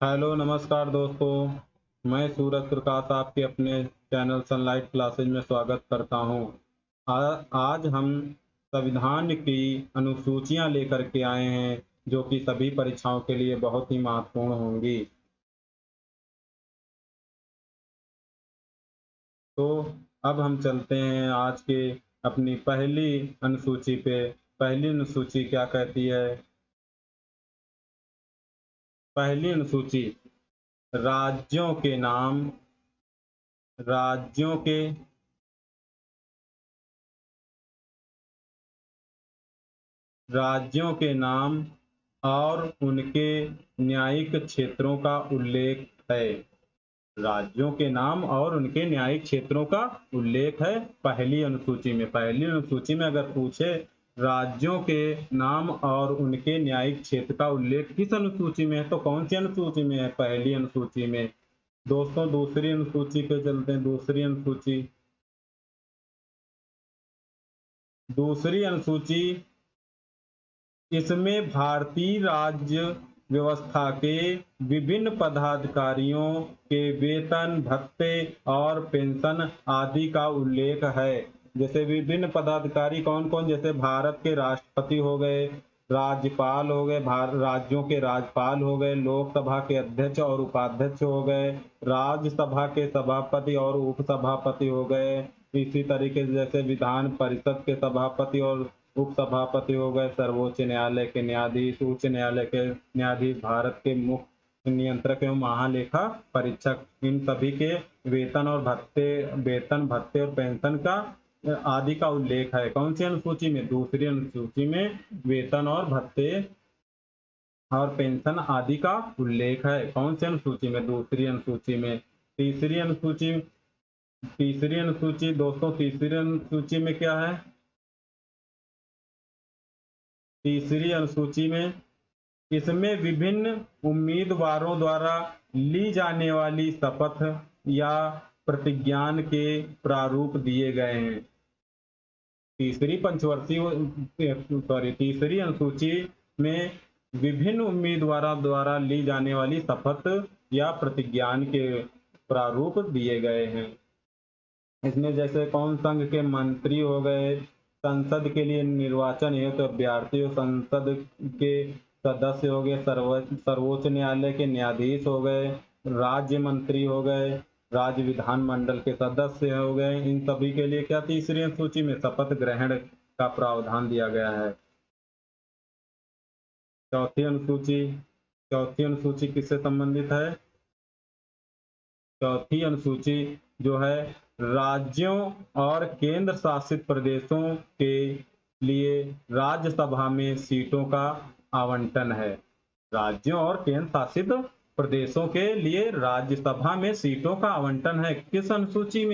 Hello नमस्कार दोस्तों। मैं सूरज प्रकाश आपके अपने चैनल सनलाइट क्लासेज में स्वागत करता हूं। आज हम संविधान की अनुसूचियां लेकर के आए हैं जो कि सभी परीक्षाओं के लिए बहुत ही महत्वपूर्ण होंगी। तो अब हम चलते हैं आज के अपनी पहली अनुसूची पे। पहली अनुसूची क्या कहती है? पहली अनुसूची राज्यों के नाम, राज्यों के राज्यों के नाम और उनके न्यायिक क्षेत्रों का उल्लेख है। राज्यों के नाम और उनके न्यायिक क्षेत्रों का उल्लेख है पहली अनुसूची में। पहली अनुसूची में अगर पूछे राज्यों के नाम और उनके न्यायिक क्षेत्र का उल्लेख किस अनुसूची में है, तो कौन सी अनुसूची में है? पहली अनुसूची में। दोस्तों दूसरी अनुसूची पे चलते हैं। दूसरी अनुसूची इसमें भारतीय राज्य व्यवस्था के विभिन्न पदाधिकारियों के वेतन, भत्ते और पेंशन आदि का उल्लेख है। जैसे विभिन्न पदाधिकारी कौन कौन? जैसे भारत के राष्ट्रपति हो गए, राज्यपाल हो गए, राज्यों के राज्यपाल हो गए, लोकसभा के अध्यक्ष और उपाध्यक्ष हो गए, राज्यसभा के सभापति और उपसभापति हो गए। इसी तरीके से जैसे विधान परिषद के सभापति और उपसभापति हो गए, सर्वोच्च न्यायालय के न्यायाधीश, उच्च न्यायालय के न्यायाधीश, भारत के मुख्य नियंत्रक एवं महालेखा परीक्षक, इन सभी के वेतन भत्ते और पेंशन का आदि का उल्लेख है। कौन सी अनुसूची में? दूसरी अनुसूची में वेतन और भत्ते और पेंशन आदि का उल्लेख है। कौन सी अनुसूची में? दूसरी अनुसूची में। तीसरी अनुसूची दोस्तों, तीसरी अनुसूची में क्या है? तीसरी अनुसूची में इसमें विभिन्न उम्मीदवारों द्वारा ली जाने वाली शपथ या प्रतिज्ञान के प्रारूप दिए गए हैं। तीसरी अनुसूची में विभिन्न उम्मीदवारों द्वारा ली जाने वाली शपथ या प्रतिज्ञान के प्रारूप दिए गए हैं। इसमें जैसे कौन? संघ के मंत्री हो गए, संसद के लिए निर्वाचन हेतु अभ्यर्थी, संसद के सदस्य हो गए, सर्वोच्च न्यायालय के न्यायाधीश हो गए, राज्य मंत्री हो गए, राज्य विधानमंडल के सदस्य हो गए। इन सभी के लिए क्या तीसरी अनुसूची में शपथ ग्रहण का प्रावधान दिया गया है। चौथी अनुसूची किससे संबंधित है? चौथी अनुसूची जो है राज्यों और केंद्र शासित प्रदेशों के लिए राज्यसभा में सीटों का आवंटन है। राज्यों और केंद्र शासित प्रदेशों के लिए राज्यसभा में सीटों का आवंटन है। किस अनुसूची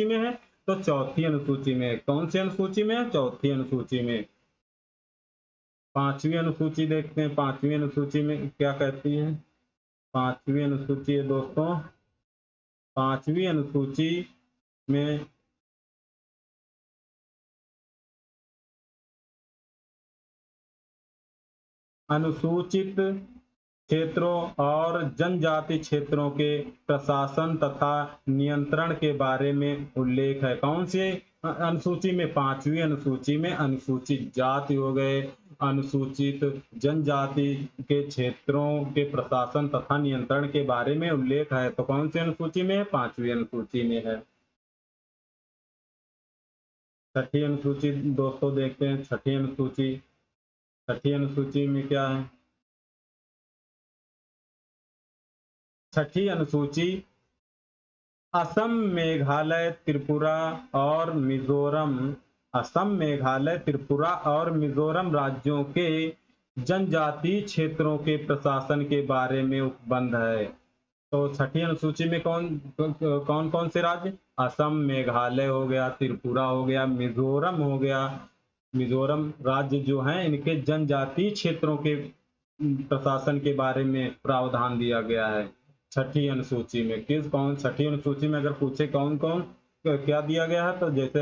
में है? तो चौथी अनुसूची में। कौन सी अनुसूची में है? चौथी अनुसूची में। पांचवी अनुसूची देखते हैं। पांचवी अनुसूची में क्या कहती है? पांचवी अनुसूची है दोस्तों, पांचवी अनुसूची में अनुसूचित क्षेत्रों और जनजाति क्षेत्रों के प्रशासन तथा नियंत्रण के बारे में उल्लेख है। कौन सी अनुसूची में? पांचवी अनुसूची में अनुसूचित जाति हो गए, अनुसूचित जनजाति के क्षेत्रों के प्रशासन तथा नियंत्रण के बारे में उल्लेख है। तो कौन सी अनुसूची में है? पांचवी अनुसूची में है। छठी अनुसूची दोस्तों देखते हैं। छठी अनुसूची में क्या है? छठी अनुसूची असम, मेघालय, त्रिपुरा और मिजोरम राज्यों के जनजातीय क्षेत्रों के प्रशासन के बारे में उपबंध है। तो छठी अनुसूची में कौन कौन से राज्य? असम, मेघालय हो गया, त्रिपुरा हो गया, मिजोरम हो गया। मिजोरम राज्य जो हैं इनके जनजातीय क्षेत्रों के प्रशासन के बारे में प्रावधान दिया गया है छठी अनुसूची में। छठी अनुसूची में अगर पूछे कौन कौन क्या दिया गया है, तो जैसे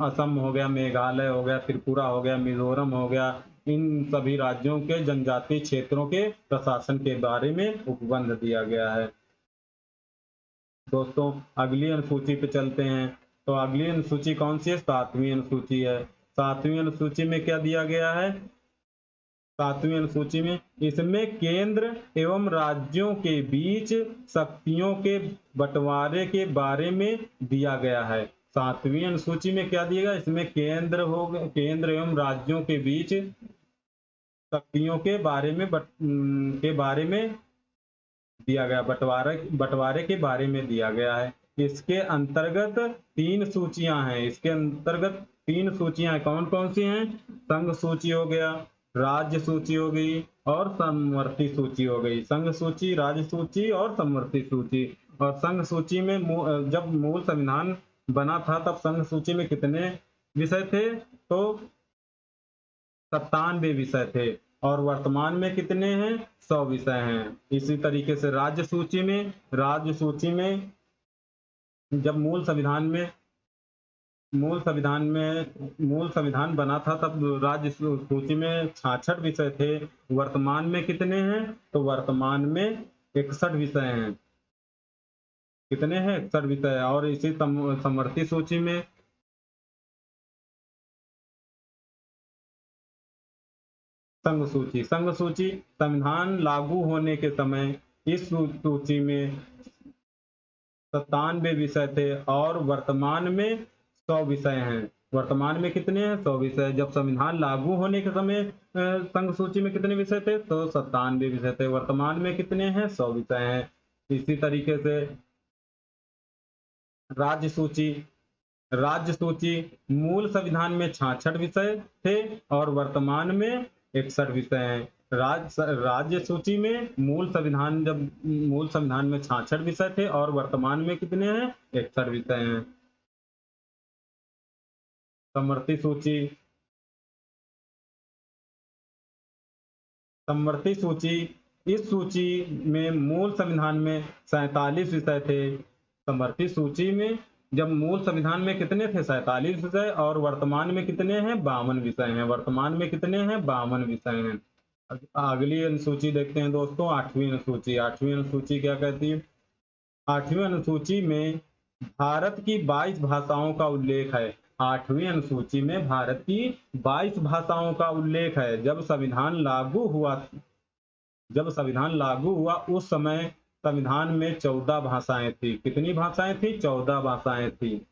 असम हो गया, मेघालय हो गया, त्रिपुरा हो गया, मिजोरम हो गया, इन सभी राज्यों के जनजातीय क्षेत्रों के प्रशासन के बारे में उपबंध दिया गया है। दोस्तों अगली अनुसूची पे चलते हैं। तो अगली अनुसूची कौन सी है? 7वीं अनुसूची है। 7वीं अनुसूची में क्या दिया गया है? 7वीं अनुसूची में इसमें केंद्र एवं राज्यों के बीच शक्तियों के बंटवारे के बारे में दिया गया है। 7वीं अनुसूची में क्या दिया गया? इसमें केंद्र एवं राज्यों के बीच शक्तियों के बारे में दिया गया, बंटवारे के बारे में दिया गया है। इसके अंतर्गत 3 सूचियां हैं। इसके अंतर्गत 3 सूचियां कौन कौन सी हैं? संघ सूची हो गया, राज्य सूची हो गई और समवर्ती सूची हो गई। संघ सूची, राज्य सूची और समवर्ती सूची। और संघ सूची में जब मूल संविधान बना था तब संघ सूची में कितने विषय थे? तो 97 विषय थे। और वर्तमान में कितने हैं? 100 विषय हैं। इसी तरीके से राज्य सूची में जब मूल संविधान बना था तब राज्य सूची में 66 विषय थे। वर्तमान में कितने हैं? तो वर्तमान में 61 विषय हैं। कितने हैं? 61 विषय। और इसी समवर्ती सूची में संघ सूची संविधान लागू होने के समय इस सूची में 97 विषय थे और वर्तमान में 100 विषय हैं। वर्तमान में कितने हैं? 100 विषय। जब संविधान लागू होने के समय संघ सूची में कितने विषय थे? तो 97 विषय थे। वर्तमान में कितने हैं? 100 विषय हैं। इसी तरीके से राज्य सूची मूल संविधान में 66 विषय थे और वर्तमान में 61 विषय हैं। राज्य सूची में मूल संविधान में 66 विषय थे और वर्तमान में कितने हैं? 61 विषय हैं। समवर्ती सूची इस सूची में मूल संविधान में 47 विषय थे। समवर्ती सूची में जब मूल संविधान में कितने थे? 47 विषय और वर्तमान में कितने हैं? 52 विषय हैं। वर्तमान में कितने हैं? 52 विषय हैं। अगली अनुसूची देखते हैं दोस्तों, 8वीं अनुसूची। 8वीं अनुसूची क्या कहती है? 8वीं अनुसूची में भारत की 22 भाषाओं का उल्लेख है। 8वीं अनुसूची में भारत की 22 भाषाओं का उल्लेख है। जब संविधान लागू हुआ उस समय संविधान में 14 भाषाएं थी। कितनी भाषाएं थी? 14 भाषाएं थी।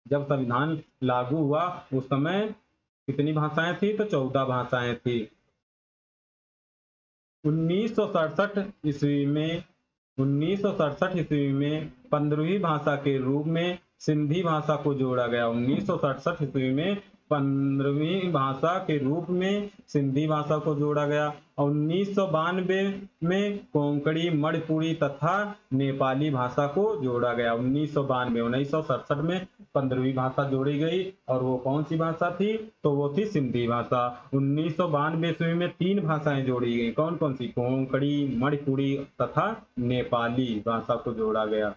जब संविधान लागू हुआ उस समय कितनी भाषाएं थी? तो 14 भाषाएं थी। 1967 ईस्वी में 15वीं भाषा के रूप में सिंधी भाषा को जोड़ा गया। 1967 ईस्वी में 15वीं भाषा के रूप में सिंधी भाषा को जोड़ा गया और 1992 में कोंकणी, मणिपुरी तथा नेपाली भाषा को जोड़ा गया। 1967 में 15वीं भाषा जोड़ी गई और वो कौन सी भाषा थी? तो वो थी सिंधी भाषा। 1992 ईस्वी में 3 भाषाएं जोड़ी गई। कौन कौन सी? कोंकणी, मणिपुरी तथा नेपाली भाषा को जोड़ा गया।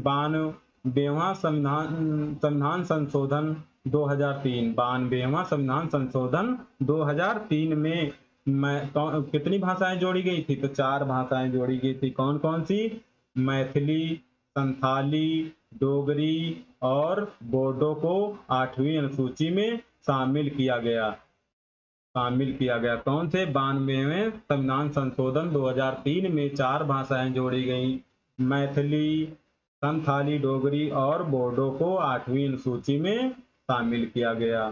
बानवेवां संविधान संशोधन 2003। 92वां संविधान संशोधन 2003 में कितनी भाषाएं जोड़ी गई थी? तो 4 भाषाएं जोड़ी गई थी। कौन कौन सी? मैथिली, संथाली, डोगरी और बोडो को 8वीं अनुसूची में शामिल किया गया। कौन से? 92वें संविधान संशोधन 2003 में 4 भाषाएं जोड़ी गई। मैथिली, संथाली, डोगरी और बोडो को 8वीं अनुसूची में शामिल किया गया।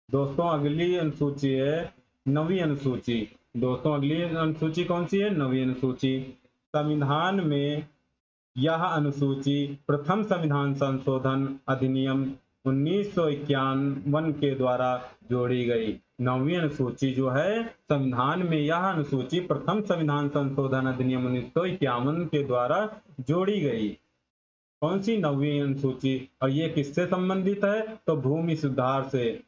दोस्तों अगली अनुसूची है 9वीं अनुसूची। दोस्तों अगली अनुसूची कौन सी है? 9वीं अनुसूची। संविधान में यह अनुसूची प्रथम संविधान संशोधन अधिनियम 1951 के द्वारा जोड़ी गई। 9वीं अनुसूची जो है, संविधान में यह अनुसूची प्रथम संविधान संशोधन अधिनियम 1951 के द्वारा जोड़ी गई। कौन सी? 9वीं अनुसूची। और ये किससे संबंधित है? तो भूमि सुधार से।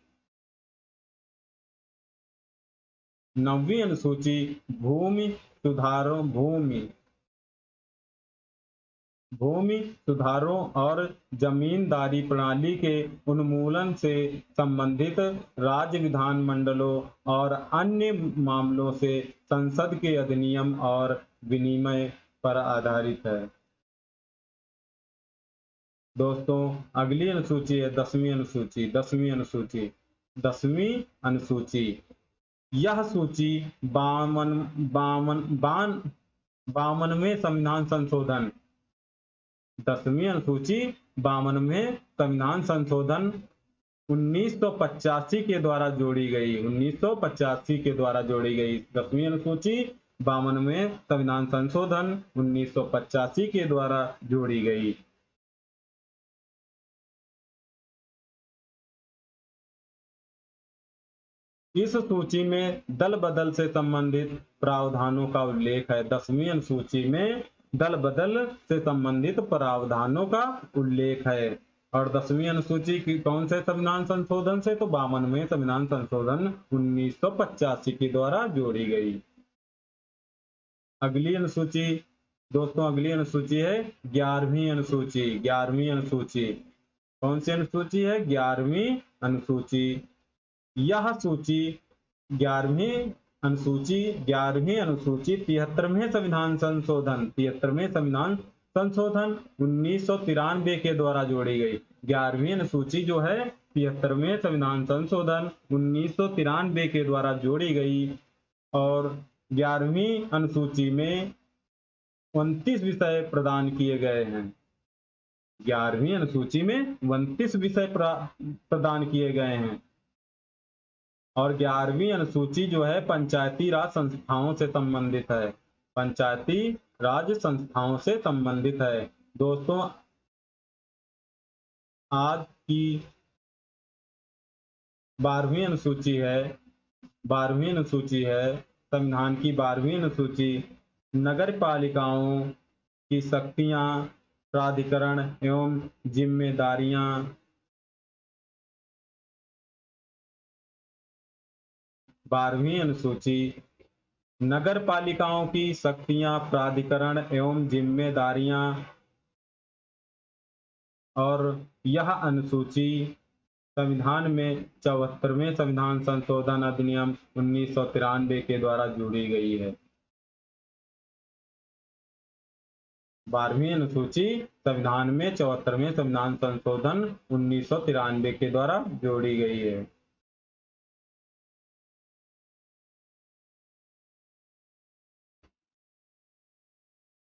9वीं अनुसूची भूमि भूमि सुधारों और जमींदारी प्रणाली के उन्मूलन से संबंधित राज्य विधानमंडलों और अन्य मामलों से संसद के अधिनियम और विनिमय पर आधारित है। दोस्तों अगली अनुसूची है 10वीं अनुसूची। 10वीं अनुसूची यह सूची 52वें संविधान संशोधन 10वीं अनुसूची 52वें संविधान संशोधन 1985 के द्वारा जोड़ी गई। 1985 के द्वारा जोड़ी गई 10वीं अनुसूची 52वें संविधान संशोधन 1985 के द्वारा जोड़ी गई। इस सूची में दल बदल से संबंधित प्रावधानों का उल्लेख है। 10वीं अनुसूची में दल बदल से संबंधित प्रावधानों का उल्लेख है। और 10वीं अनुसूची की कौन से संविधान संशोधन से? तो 52वें संविधान संशोधन 1985 के द्वारा जोड़ी गई। अगली अनुसूची दोस्तों अगली अनुसूची है 11वीं अनुसूची। 11वीं अनुसूची कौन सी अनुसूची है? 11वीं अनुसूची। यह सूची 11वीं अनुसूची 73वें संविधान संशोधन 1993 के द्वारा जोड़ी गई। 11वीं अनुसूची जो है 73वें संविधान संशोधन 1993 के द्वारा जोड़ी गई। और 11वीं अनुसूची में 29 विषय प्रदान किए गए हैं। 11वीं अनुसूची में 29 विषय प्रदान किए गए हैं। और 11वीं अनुसूची जो है पंचायती राज संस्थाओं से संबंधित है। पंचायती राज संस्थाओं से संबंधित है। दोस्तों आज की 12वीं अनुसूची है 12वीं अनुसूची है संविधान की 12वीं अनुसूची नगर पालिकाओं की शक्तियां, प्राधिकरण एवं जिम्मेदारियां। 12वीं अनुसूची नगर पालिकाओं की शक्तियां, प्राधिकरण एवं जिम्मेदारियां। और यह अनुसूची संविधान में 74वें संविधान संशोधन अधिनियम 1993 के द्वारा जोड़ी गई है। 12वीं अनुसूची संविधान में 74वें संविधान संशोधन 1993 के द्वारा जोड़ी गई है।